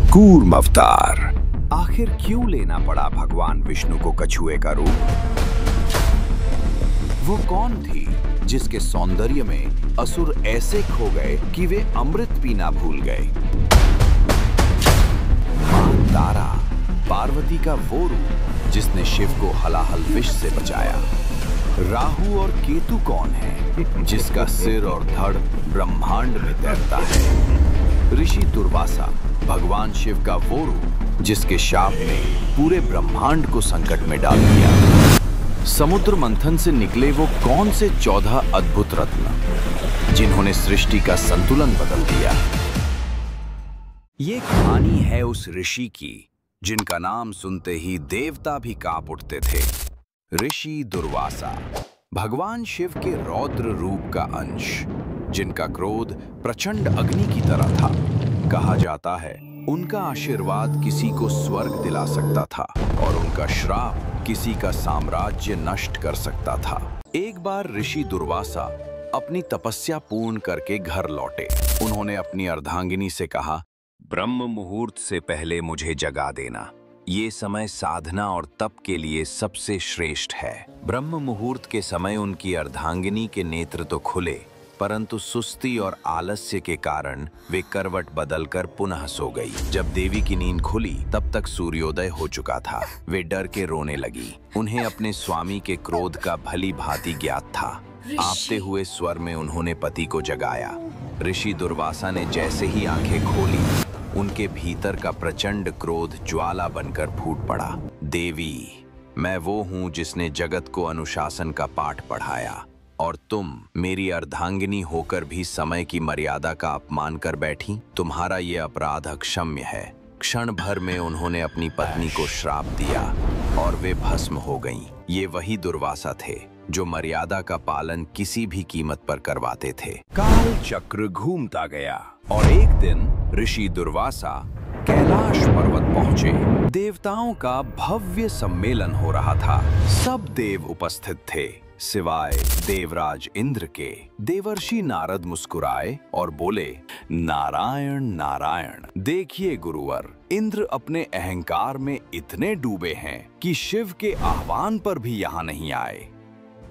कूर्म अवतार। आखिर क्यों लेना पड़ा भगवान विष्णु को कछुए का रूप? वो कौन थी जिसके सौंदर्य में असुर ऐसे खो गए कि वे अमृत पीना भूल गए? मां तारा, पार्वती का वो रूप जिसने शिव को हलाहल विष से बचाया। राहु और केतु कौन है जिसका सिर और धड़ ब्रह्मांड में तैरता है? ऋषि दुर्वासा, भगवान शिव का वो रूप जिसके शाप ने पूरे ब्रह्मांड को संकट में डाल दिया। समुद्र मंथन से निकले वो कौन से 14 अद्भुत रत्न जिन्होंने सृष्टि का संतुलन बदल दिया? ये कहानी है उस ऋषि की जिनका नाम सुनते ही देवता भी कांप उठते थे। ऋषि दुर्वासा, भगवान शिव के रौद्र रूप का अंश, जिनका क्रोध प्रचंड अग्नि की तरह था। कहा जाता है उनका आशीर्वाद किसी को स्वर्ग दिला सकता था और उनका श्राप किसी का साम्राज्य नष्ट कर सकता था। एक बार ऋषि दुर्वासा अपनी तपस्या पूर्ण करके घर लौटे। उन्होंने अपनी अर्धांगिनी से कहा, ब्रह्म मुहूर्त से पहले मुझे जगा देना। ये समय साधना और तप के लिए सबसे श्रेष्ठ है। ब्रह्म मुहूर्त के समय उनकी अर्धांगिनी के नेत्र तो खुले, परंतु सुस्ती और आलस्य के कारण वे करवट बदलकर पुनः सो गई। जब देवी की नींद खुली तब तक सूर्योदय हो चुका था। वे डर के रोने लगी। उन्हें अपने स्वामी के क्रोध का भली भांति ज्ञात था। आपते हुए स्वर में उन्होंने पति को जगाया। ऋषि दुर्वासा ने जैसे ही आंखें खोली, उनके भीतर का प्रचंड क्रोध ज्वाला बनकर फूट पड़ा। देवी, मैं वो हूं जिसने जगत को अनुशासन का पाठ पढ़ाया, और तुम मेरी अर्धांगिनी होकर भी समय की मर्यादा का अपमान कर बैठी। तुम्हारा ये अपराध अक्षम्य है। क्षण भर में उन्होंने अपनी पत्नी को श्राप दिया और वे भस्म हो गईं। ये वही दुर्वासा थे जो मर्यादा का पालन किसी भी कीमत पर करवाते थे। काल चक्र घूमता गया और एक दिन ऋषि दुर्वासा कैलाश पर्वत पहुंचे। देवताओं का भव्य सम्मेलन हो रहा था। सब देव उपस्थित थे सिवाय देवराज इंद्र के। देवर्षि नारद मुस्कुराए और बोले, नारायण नारायण। देखिए गुरुवर, इंद्र अपने अहंकार में इतने डूबे हैं कि शिव के आह्वान पर भी यहाँ नहीं आए।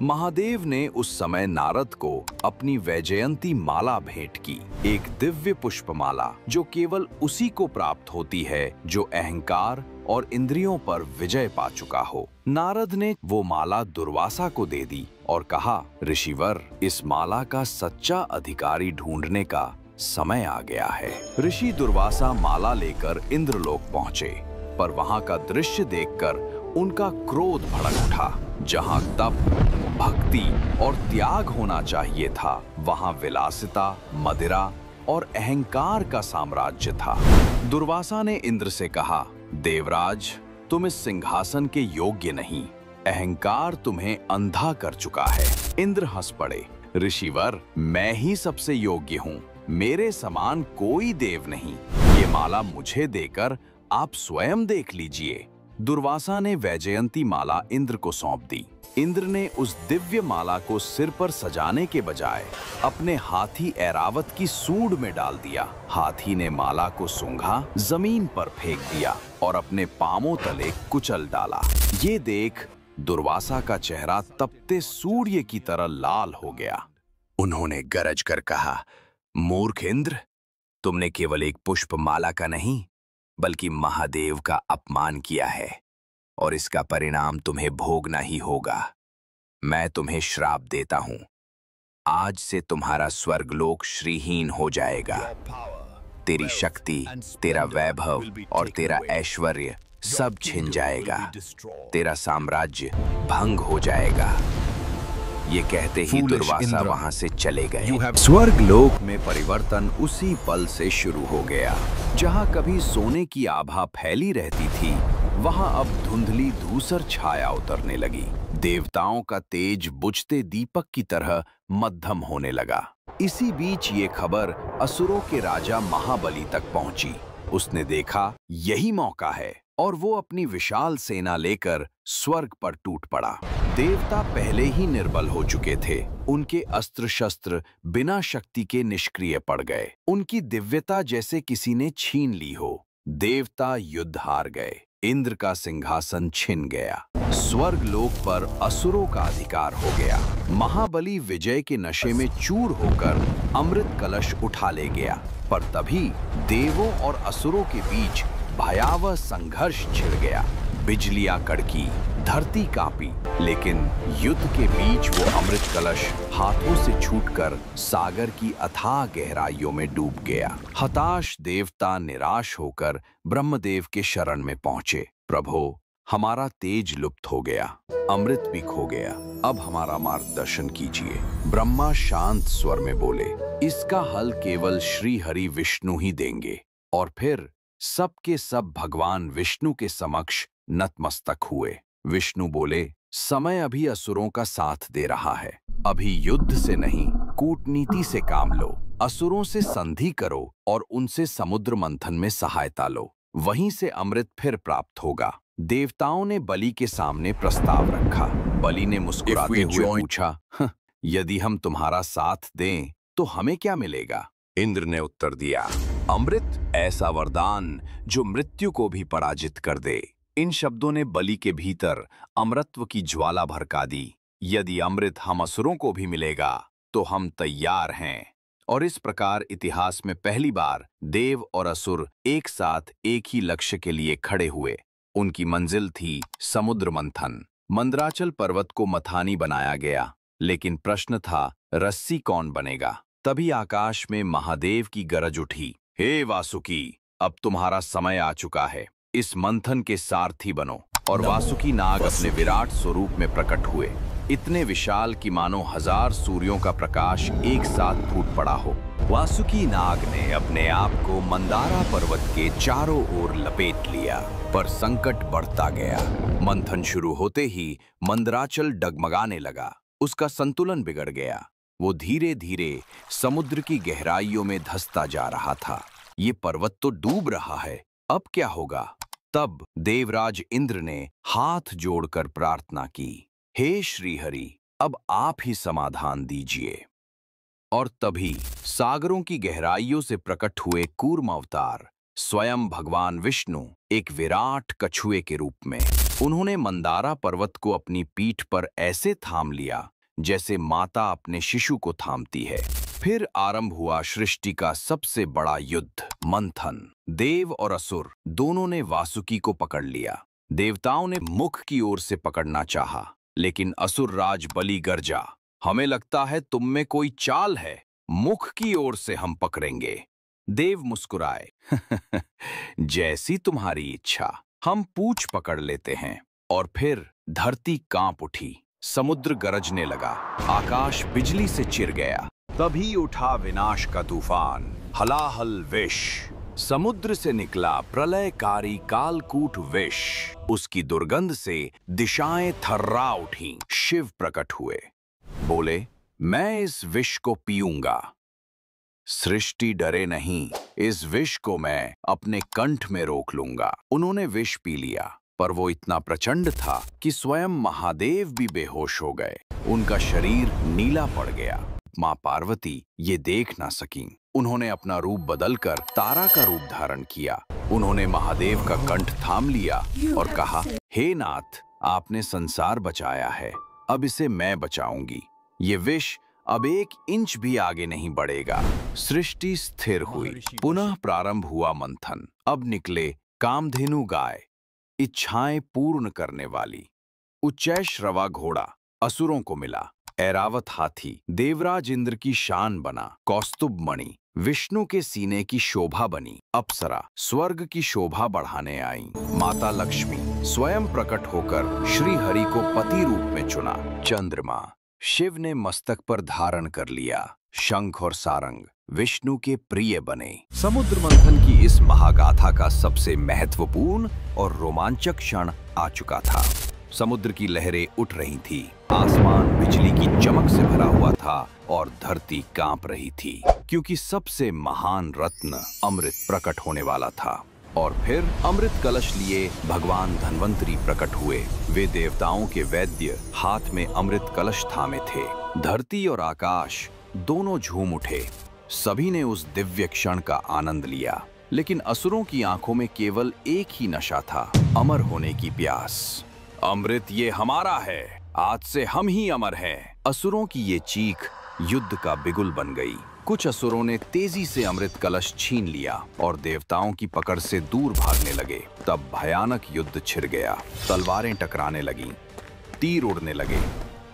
महादेव ने उस समय नारद को अपनी वैजयंती माला भेंट की, एक दिव्य पुष्पमाला जो केवल उसी को प्राप्त होती है जो अहंकार और इंद्रियों पर विजय पा चुका हो। नारद ने वो माला दुर्वासा को दे दी और कहा, ऋषिवर, इस माला का सच्चा अधिकारी ढूंढने का समय आ गया है। ऋषि दुर्वासा माला लेकर इंद्रलोक पहुंचे, पर वहां का दृश्य देखकर उनका क्रोध भड़क उठा। जहां तप, भक्ति और त्याग होना चाहिए था, वहां विलासिता, मदिरा और अहंकार का साम्राज्य था। दुर्वासा ने इंद्र से कहा, देवराज, तुम इस सिंहासन के योग्य नहीं। अहंकार तुम्हें अंधा कर चुका है। इंद्र हंस पड़े, ऋषिवर, मैं ही सबसे योग्य हूँ। मेरे समान कोई देव नहीं। ये माला मुझे देकर आप स्वयं देख लीजिए। दुर्वासा ने वैजयंती माला इंद्र को सौंप दी। इंद्र ने उस दिव्य माला को सिर पर सजाने के बजाय अपने हाथी ऐरावत की सूंड में डाल दिया। हाथी ने माला को सूंघा, जमीन पर फेंक दिया और अपने पांवों तले कुचल डाला। ये देख दुर्वासा का चेहरा तपते सूर्य की तरह लाल हो गया। उन्होंने गरज कर कहा, मूर्ख इंद्र, तुमने केवल एक पुष्प माला का नहीं बल्कि महादेव का अपमान किया है और इसका परिणाम तुम्हें भोगना ही होगा। मैं तुम्हें श्राप देता हूं। आज से तुम्हारा स्वर्गलोक श्रीहीन हो जाएगा। तेरी शक्ति, तेरा वैभव और तेरा ऐश्वर्य सब छिन जाएगा। तेरा साम्राज्य भंग हो जाएगा। ये कहते ही दुर्वासा वहां से चले गए। स्वर्गलोक में परिवर्तन उसी पल से शुरू हो गया। जहां कभी सोने की आभा फैली रहती थी, वहां अब धुंधली धूसर छाया उतरने लगी। देवताओं का तेज बुझते दीपक की तरह मध्यम होने लगा। इसी बीच ये खबर असुरों के राजा महाबली तक पहुंची। उसने देखा यही मौका है और वो अपनी विशाल सेना लेकर स्वर्ग पर टूट पड़ा। देवता पहले ही निर्बल हो चुके थे। उनके अस्त्र शस्त्र बिना शक्ति के निष्क्रिय पड़ गए। उनकी दिव्यता जैसे किसी ने छीन ली हो। देवता युद्ध हार गए, इंद्र का सिंहासन छिन गया, स्वर्ग लोक पर असुरों का अधिकार हो गया। महाबली विजय के नशे में चूर होकर अमृत कलश उठा ले गया, पर तभी देवों और असुरों के बीच भयावह संघर्ष छिड़ गया। बिजलियां कड़की, धरती कांपी, लेकिन युद्ध के बीच वो अमृत कलश हाथों से छूटकर सागर की अथाह गहराइयों में डूब गया। हताश देवता निराश होकर ब्रह्मदेव के शरण में पहुंचे। प्रभो, हमारा तेज लुप्त हो गया, अमृत भी खो गया, अब हमारा मार्गदर्शन कीजिए। ब्रह्मा शांत स्वर में बोले, इसका हल केवल श्री हरि विष्णु ही देंगे। और फिर सब के सब भगवान विष्णु के समक्ष नतमस्तक हुए। विष्णु बोले, समय अभी असुरों का साथ दे रहा है, अभी युद्ध से नहीं कूटनीति से काम लो। असुरों से संधि करो और उनसे समुद्र मंथन में सहायता लो, वहीं से अमृत फिर प्राप्त होगा। देवताओं ने बलि के सामने प्रस्ताव रखा। बलि ने मुस्कुराते हुए पूछा, यदि हम तुम्हारा साथ दें तो हमें क्या मिलेगा? इंद्र ने उत्तर दिया, अमृत, ऐसा वरदान जो मृत्यु को भी पराजित कर दे। इन शब्दों ने बलि के भीतर अमरत्व की ज्वाला भड़का दी। यदि अमृत हम असुरों को भी मिलेगा तो हम तैयार हैं। और इस प्रकार इतिहास में पहली बार देव और असुर एक साथ एक ही लक्ष्य के लिए खड़े हुए। उनकी मंजिल थी समुद्र मंथन। मंदराचल पर्वत को मथानी बनाया गया, लेकिन प्रश्न था, रस्सी कौन बनेगा? तभी आकाश में महादेव की गरज उठी, हे वासुकी, अब तुम्हारा समय आ चुका है, इस मंथन के सारथी बनो। और वासुकी नाग अपने विराट स्वरूप में प्रकट हुए, इतने विशाल कि मानो 1000 सूर्यों का प्रकाश एक साथ फूट पड़ा हो। वासुकी नाग ने अपने आप को मंदारा पर्वत के चारों ओर लपेट लिया, पर संकट बढ़ता गया। मंथन शुरू होते ही मंदराचल डगमगाने लगा, उसका संतुलन बिगड़ गया। वो धीरे धीरे समुद्र की गहराइयों में धंसता जा रहा था। ये पर्वत तो डूब रहा है, अब क्या होगा? तब देवराज इंद्र ने हाथ जोड़कर प्रार्थना की, हे श्रीहरि, अब आप ही समाधान दीजिए। और तभी सागरों की गहराइयों से प्रकट हुए कूर्म अवतार स्वयं भगवान विष्णु, एक विराट कछुए के रूप में। उन्होंने मंदारा पर्वत को अपनी पीठ पर ऐसे थाम लिया जैसे माता अपने शिशु को थामती है। फिर आरंभ हुआ सृष्टि का सबसे बड़ा युद्ध, मंथन। देव और असुर दोनों ने वासुकी को पकड़ लिया। देवताओं ने मुख की ओर से पकड़ना चाहा, लेकिन असुर राज बलि गरजा, हमें लगता है तुम में कोई चाल है, मुख की ओर से हम पकड़ेंगे। देव मुस्कुराए, जैसी तुम्हारी इच्छा, हम पूंछ पकड़ लेते हैं। और फिर धरती कांप उठी, समुद्र गरजने लगा, आकाश बिजली से चिर गया। तभी उठा विनाश का तूफान, हलाहल विष। समुद्र से निकला प्रलयकारी कालकूट विष। उसकी दुर्गंध से दिशाएं थर्रा उठी। शिव प्रकट हुए, बोले, मैं इस विष को पीऊंगा। सृष्टि डरे नहीं, इस विष को मैं अपने कंठ में रोक लूंगा। उन्होंने विष पी लिया, पर वो इतना प्रचंड था कि स्वयं महादेव भी बेहोश हो गए। उनका शरीर नीला पड़ गया। मां पार्वती ये देख ना सकीं। उन्होंने अपना रूप बदलकर तारा का रूप धारण किया। उन्होंने महादेव का कंठ थाम लिया और कहा, हे नाथ, आपने संसार बचाया है, अब इसे मैं बचाऊंगी। ये विष अब 1 इंच भी आगे नहीं बढ़ेगा। सृष्टि स्थिर हुई, पुनः प्रारंभ हुआ मंथन। अब निकले कामधेनु गाय, इच्छाएं पूर्ण करने वाली। उच्चैश्रवा घोड़ा असुरों को मिला। ऐरावत हाथी देवराज इंद्र की शान बना। कौस्तुभ मणि विष्णु के सीने की शोभा बनी। अप्सरा स्वर्ग की शोभा बढ़ाने आई। माता लक्ष्मी स्वयं प्रकट होकर श्री हरि को पति रूप में चुना। चंद्रमा शिव ने मस्तक पर धारण कर लिया। शंख और सारंग विष्णु के प्रिय बने। समुद्र मंथन की इस महागाथा का सबसे महत्वपूर्ण और रोमांचक क्षण आ चुका था। समुद्र की लहरें उठ रही थी, आसमान बिजली की चमक से भरा हुआ था और धरती कांप रही थी, क्योंकि सबसे महान रत्न अमृत प्रकट होने वाला था। और फिर अमृत कलश लिए भगवान धन्वंतरी प्रकट हुए। वे देवताओं के वैद्य हाथ में अमृत कलश थामे थे। धरती और आकाश दोनों झूम उठे। सभी ने उस दिव्य क्षण का आनंद लिया। लेकिन असुरों की आंखों में केवल एक ही नशा था, अमर होने की प्यास। अमृत ये हमारा है, आज से हम ही अमर हैं। असुरों की ये चीख युद्ध का बिगुल बन गई। कुछ असुरों ने तेजी से अमृत कलश छीन लिया और देवताओं की पकड़ से दूर भागने लगे। तब भयानक युद्ध छिड़ गया। तलवारें टकराने लगीं, तीर उड़ने लगे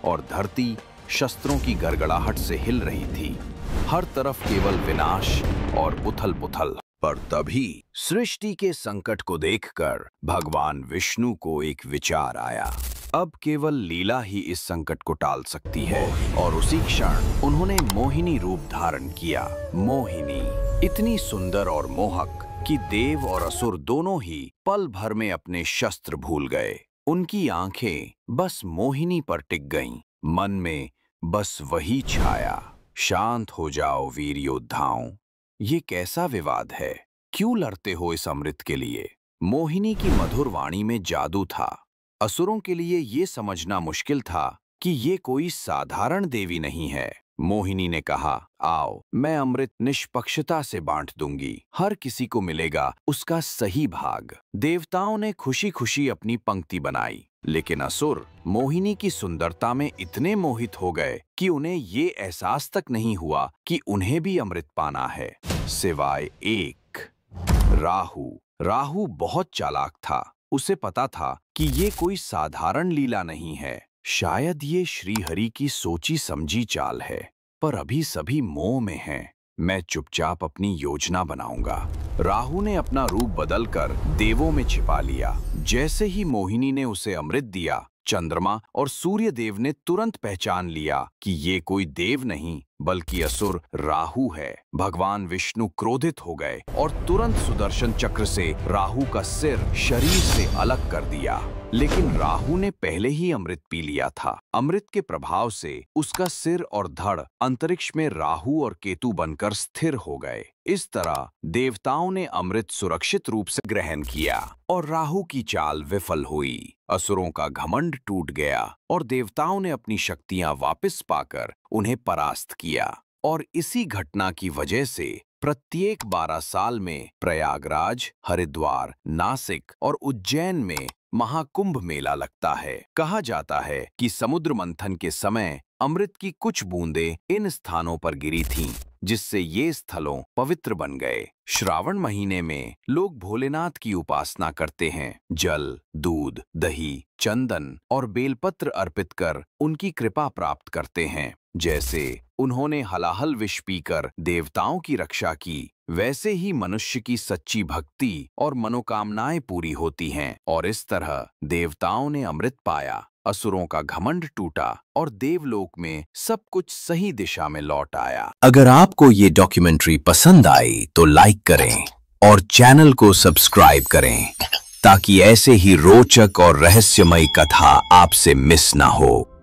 और धरती शस्त्रों की गड़गड़ाहट से हिल रही थी। हर तरफ केवल विनाश और उथल-पुथल। पर तभी सृष्टि के संकट को देखकर भगवान विष्णु को एक विचार आया। अब केवल लीला ही इस संकट को टाल सकती है। और उसी क्षण उन्होंने मोहिनी रूप धारण किया। मोहिनी इतनी सुंदर और मोहक कि देव और असुर दोनों ही पल भर में अपने शस्त्र भूल गए। उनकी आंखें बस मोहिनी पर टिक गईं। मन में बस वही छाया, शांत हो जाओ वीर योद्धाओं। ये कैसा विवाद है? क्यों लड़ते हो इस अमृत के लिए? मोहिनी की मधुर वाणी में जादू था। असुरों के लिए ये समझना मुश्किल था कि ये कोई साधारण देवी नहीं है। मोहिनी ने कहा, आओ, मैं अमृत निष्पक्षता से बांट दूंगी। हर किसी को मिलेगा उसका सही भाग। देवताओं ने खुशी-खुशी अपनी पंक्ति बनाई, लेकिन असुर मोहिनी की सुंदरता में इतने मोहित हो गए कि उन्हें ये एहसास तक नहीं हुआ कि उन्हें भी अमृत पाना है, सिवाय एक, राहु। राहु बहुत चालाक था। उसे पता था कि ये कोई साधारण लीला नहीं है। शायद ये श्रीहरि की सोची समझी चाल है, पर अभी सभी मोह में हैं। मैं चुपचाप अपनी योजना बनाऊंगा। राहु ने अपना रूप बदलकर देवों में छिपा लिया। जैसे ही मोहिनी ने उसे अमृत दिया, चंद्रमा और सूर्य देव ने तुरंत पहचान लिया कि ये कोई देव नहीं बल्कि असुर राहु है। भगवान विष्णु क्रोधित हो गए और तुरंत सुदर्शन चक्र से राहु का सिर शरीर से अलग कर दिया। लेकिन राहु ने पहले ही अमृत पी लिया था। अमृत के प्रभाव से उसका सिर और धड़ अंतरिक्ष में राहु और केतु बनकर स्थिर हो गए। इस तरह देवताओं ने अमृत सुरक्षित रूप से ग्रहण किया और राहु की चाल विफल हुई। असुरों का घमंड टूट गया और देवताओं ने अपनी शक्तियां वापस पाकर उन्हें परास्त किया। और इसी घटना की वजह से प्रत्येक 12 साल में प्रयागराज, हरिद्वार, नासिक और उज्जैन में महाकुंभ मेला लगता है। कहा जाता है कि समुद्र मंथन के समय अमृत की कुछ बूंदें इन स्थानों पर गिरी थीं, जिससे ये स्थलों पवित्र बन गए। श्रावण महीने में लोग भोलेनाथ की उपासना करते हैं। जल, दूध, दही, चंदन और बेलपत्र अर्पित कर उनकी कृपा प्राप्त करते हैं। जैसे उन्होंने हलाहल विष पीकर देवताओं की रक्षा की, वैसे ही मनुष्य की सच्ची भक्ति और मनोकामनाएं पूरी होती हैं। और इस तरह देवताओं ने अमृत पाया, असुरों का घमंड टूटा और देवलोक में सब कुछ सही दिशा में लौट आया। अगर आपको ये डॉक्यूमेंट्री पसंद आई तो लाइक करें और चैनल को सब्सक्राइब करें, ताकि ऐसे ही रोचक और रहस्यमयी कथा आपसे मिस ना हो।